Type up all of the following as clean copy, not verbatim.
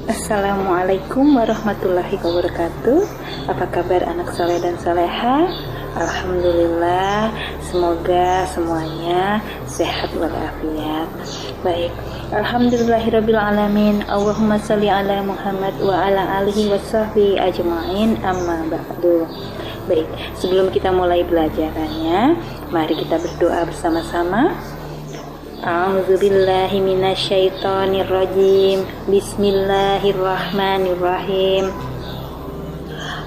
Assalamualaikum warahmatullahi wabarakatuh. Apa kabar anak soleh dan soleha? Alhamdulillah, semoga semuanya sehat walafiat. Baik, alhamdulillahirabbil alamin. Allahumma shalli ala Muhammad wa ala alihi washabbihi ajmain. Amma ba'du. Baik, sebelum kita mulai belajarannya, mari kita berdoa bersama-sama. A'udzubillahi minasyaitonirrajim. Bismillahirrahmanirrahim.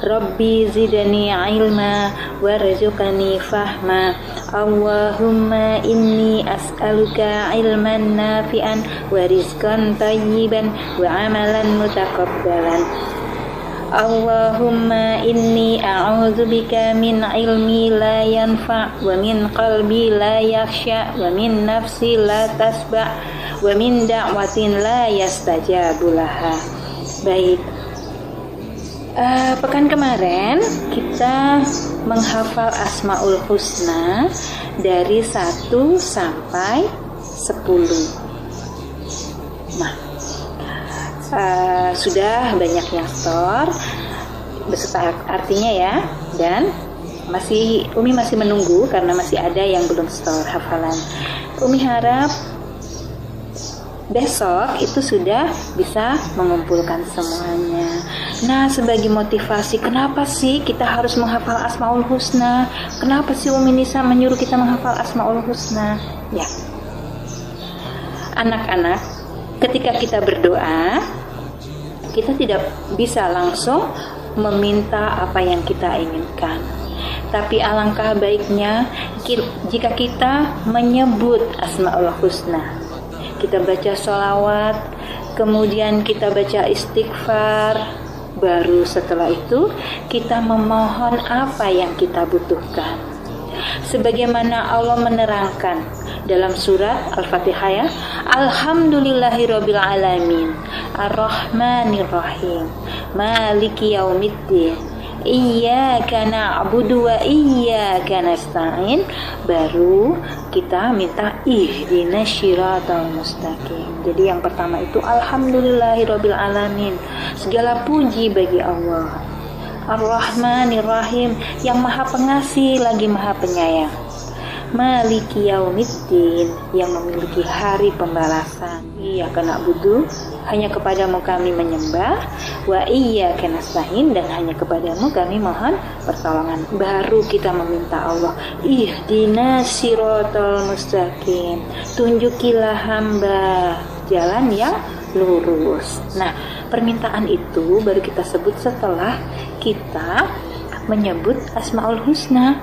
Rabbi zidni ilma warzuqni fahma. Allahumma inni as'aluka ilman nafi'an wa rizqan thayyiban wa amalan mutaqabbalan. Allahumma inni a'udzubika min ilmi la yanfa' wa min qalbi la yakhsha wa min nafsi la tasba' wa min da'watin la yastajabu laha. Baik, pekan kemarin kita menghafal Asmaul Husna dari 1 sampai 10. Nah, sudah banyak yang store beserta artinya ya, dan Umi masih menunggu karena masih ada yang belum store hafalan. Umi harap besok itu sudah bisa mengumpulkan semuanya. Nah, sebagai motivasi, kenapa sih kita harus menghafal Asmaul Husna? Kenapa sih Umi Nisa menyuruh kita menghafal Asmaul Husna? Ya, anak-anak, ketika kita berdoa, kita tidak bisa langsung meminta apa yang kita inginkan. Tapi alangkah baiknya jika kita menyebut Asmaul Husna. Kita baca sholawat, kemudian kita baca istighfar, baru setelah itu kita memohon apa yang kita butuhkan. Sebagaimana Allah menerangkan dalam surat Al-Fatihah ya, Alhamdulillahirabbil alamin, Ar-Rahmanir-Rahim, Maliki yaumiddin, Iyyaka na'budu wa iyyaka nasta'in. Baru kita minta ihdinas syiratal mustaqim. Jadi yang pertama itu Alhamdulillahirabbil alamin, segala puji bagi Allah. Ar-Rahmanir-Rahim, yang Maha Pengasih lagi Maha Penyayang. Maliki yaumiddin, yang memiliki hari pembalasan. Iyyaka na'budu, hanya kepadamu kami menyembah, wa iyyaka nasta'in, dan hanya kepadamu kami mohon pertolongan. Baru kita meminta Allah, ihdinas siratal mustaqim, tunjukilah hamba jalan yang lurus. Nah, permintaan itu baru kita sebut setelah kita menyebut Asmaul Husna.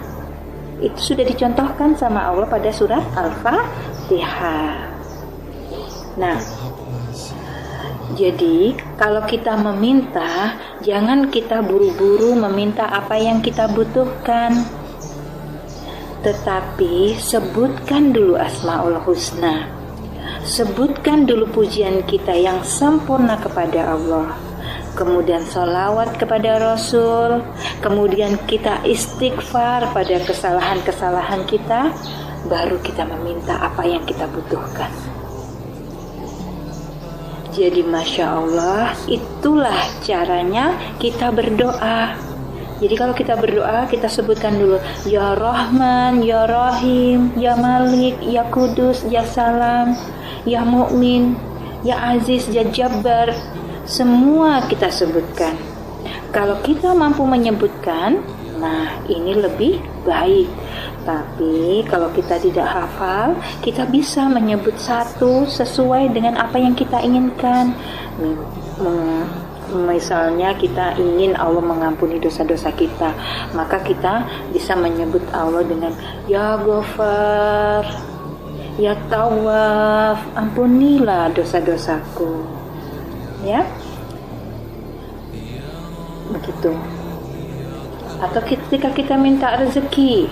Itu sudah dicontohkan sama Allah pada surat Al-Fatihah. Nah, jadi kalau kita meminta, jangan kita buru-buru meminta apa yang kita butuhkan, tetapi sebutkan dulu Asmaul Husna. Sebutkan dulu pujian kita yang sempurna kepada Allah, kemudian sholawat kepada Rasul, kemudian kita istighfar pada kesalahan-kesalahan kita, baru kita meminta apa yang kita butuhkan. Jadi Masya Allah, itulah caranya kita berdoa. Jadi kalau kita berdoa, kita sebutkan dulu Ya Rahman, Ya Rahim, Ya Malik, Ya Kudus, Ya Salam, Ya Mu'min, Ya Aziz, Ya Jabbar. Semua kita sebutkan. Kalau kita mampu menyebutkan, nah ini lebih baik. Tapi kalau kita tidak hafal, kita bisa menyebut satu sesuai dengan apa yang kita inginkan. Misalnya kita ingin Allah mengampuni dosa-dosa kita, maka kita bisa menyebut Allah dengan Ya Ghafar, Ya Tawwab, ampunilah dosa-dosaku. Ya, begitu. Atau ketika kita minta rezeki,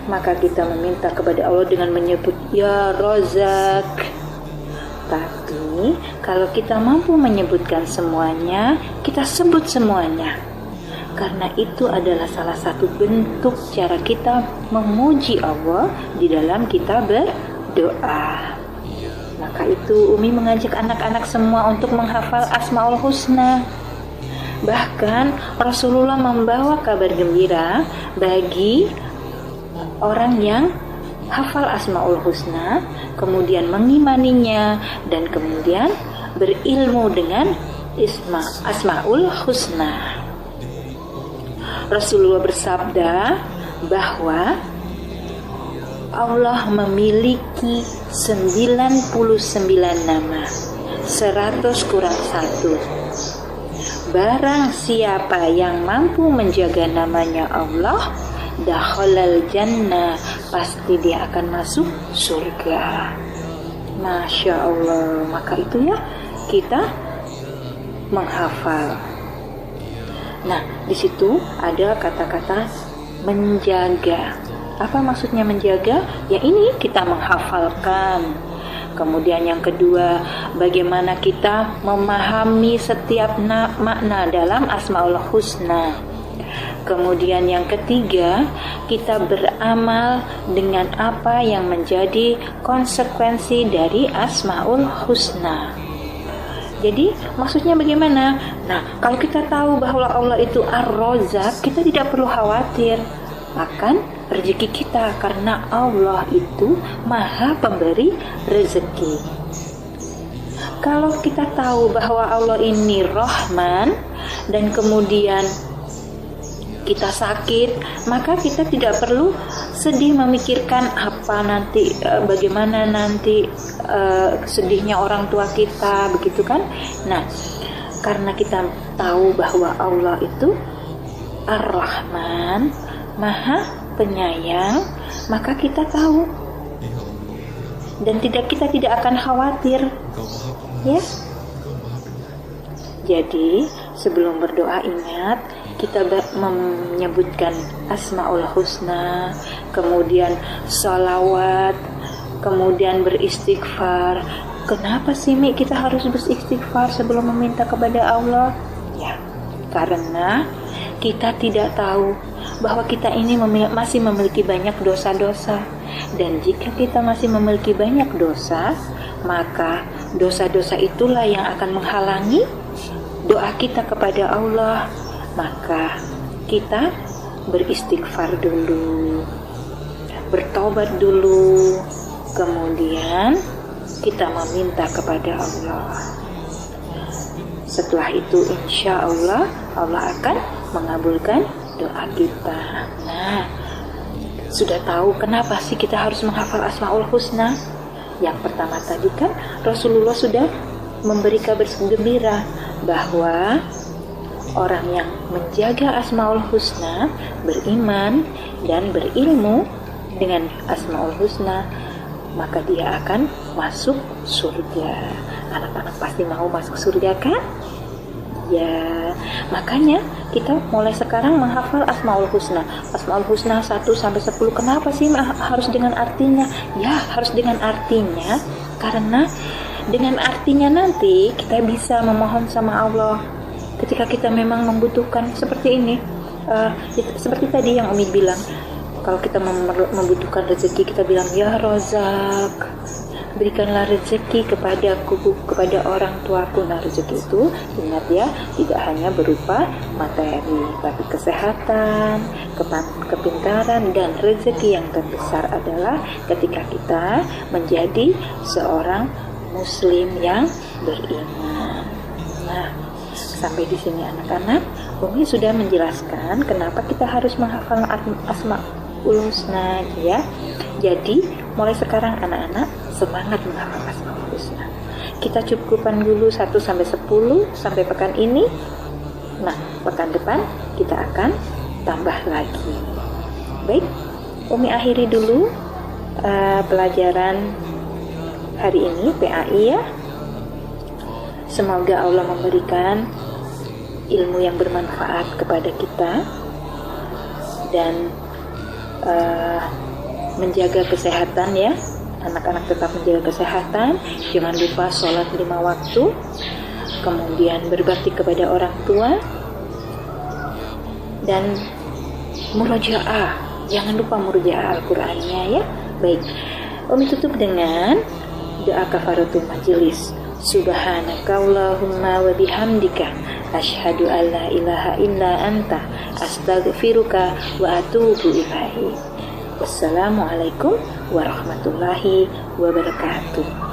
maka kita meminta kepada Allah dengan menyebut Ya Razak. Tapi kalau kita mampu menyebutkan semuanya, kita sebut semuanya, karena itu adalah salah satu bentuk cara kita memuji Allah di dalam kita berdoa. Maka itu Umi mengajak anak-anak semua untuk menghafal Asmaul Husna. Bahkan Rasulullah membawa kabar gembira bagi orang yang hafal Asmaul Husna, kemudian mengimaninya, dan kemudian berilmu dengan Asmaul Husna. Rasulullah bersabda bahwa Allah memiliki 99 nama, 100 kurang 1. Barang siapa yang mampu menjaga namanya Allah, dakhalal jannah, pasti dia akan masuk surga. Masya Allah. Maka itu ya, kita menghafal. Nah, di situ ada kata-kata menjaga. Apa maksudnya menjaga? Ya ini kita menghafalkan. Kemudian yang kedua, bagaimana kita memahami setiap makna dalam Asmaul Husna. Kemudian yang ketiga, kita beramal dengan apa yang menjadi konsekuensi dari Asmaul Husna. Jadi maksudnya bagaimana? Nah, kalau kita tahu bahwa Allah itu Ar-Razzaq, kita tidak perlu khawatir akan rezeki kita, karena Allah itu Maha Pemberi rezeki. Kalau kita tahu bahwa Allah ini Rahman dan kemudian kita sakit, maka kita tidak perlu sedih memikirkan apa nanti, bagaimana nanti sedihnya orang tua kita, begitu kan? Nah, karena kita tahu bahwa Allah itu Ar-Rahman, Maha Penyayang, maka kita tahu dan kita tidak akan khawatir, ya. Jadi sebelum berdoa ingat kita menyebutkan Asmaul Husna, kemudian sholawat, kemudian beristighfar. Kenapa sih Mi kita harus beristighfar sebelum meminta kepada Allah? Ya, karena kita tidak tahu bahwa kita ini masih memiliki banyak dosa-dosa, dan jika kita masih memiliki banyak dosa, maka dosa-dosa itulah yang akan menghalangi doa kita kepada Allah. Maka kita beristighfar dulu, bertobat dulu, kemudian kita meminta kepada Allah. Setelah itu insya Allah akan mengabulkan doa kita. Nah, sudah tahu kenapa sih kita harus menghafal Asmaul Husna? Yang pertama tadi kan Rasulullah sudah memberi kabar gembira bahwa orang yang menjaga Asmaul Husna, beriman dan berilmu dengan Asmaul Husna, maka dia akan masuk surga. Anak-anak pasti mau masuk surga kan? Ya, makanya kita mulai sekarang menghafal Asmaul Husna. Asmaul Husna 1 sampai 10. Kenapa sih harus dengan artinya? Ya, harus dengan artinya karena dengan artinya nanti kita bisa memohon sama Allah ketika kita memang membutuhkan seperti ini. Seperti tadi yang Umi bilang, kalau kita membutuhkan rezeki, kita bilang ya Razzaq, berikanlah rezeki kepadaku, kepada orang tuaku. Nah, rezeki itu ingat ya, tidak hanya berupa materi, tapi kesehatan, kepintaran, dan rezeki yang terbesar adalah ketika kita menjadi seorang muslim yang beriman. Nah, sampai di sini anak-anak, Umi sudah menjelaskan kenapa kita harus menghafal Asmaul Husna ya. Jadi mulai sekarang anak-anak semangat menghafal Asmaul Husna. Kita cukupkan dulu 1 sampai 10 sampai pekan ini. Nah, pekan depan kita akan tambah lagi. Baik, Umi akhiri dulu pelajaran hari ini PAI ya. Semoga Allah memberikan ilmu yang bermanfaat kepada kita dan menjaga kesehatan ya. Anak-anak tetap menjaga kesehatan, jangan lupa sholat 5 waktu, kemudian berbakti kepada orang tua, dan murojaah, jangan lupa murojaah Al-Qur'annya ya. Baik, Umi tutup dengan Doa kafaratul majelis. Subhanakallahumma wa bihamdika asyhadu an la ilaha illa anta astaghfiruka wa atubu ilaik. Wassalamualaikum warahmatullahi wabarakatuh.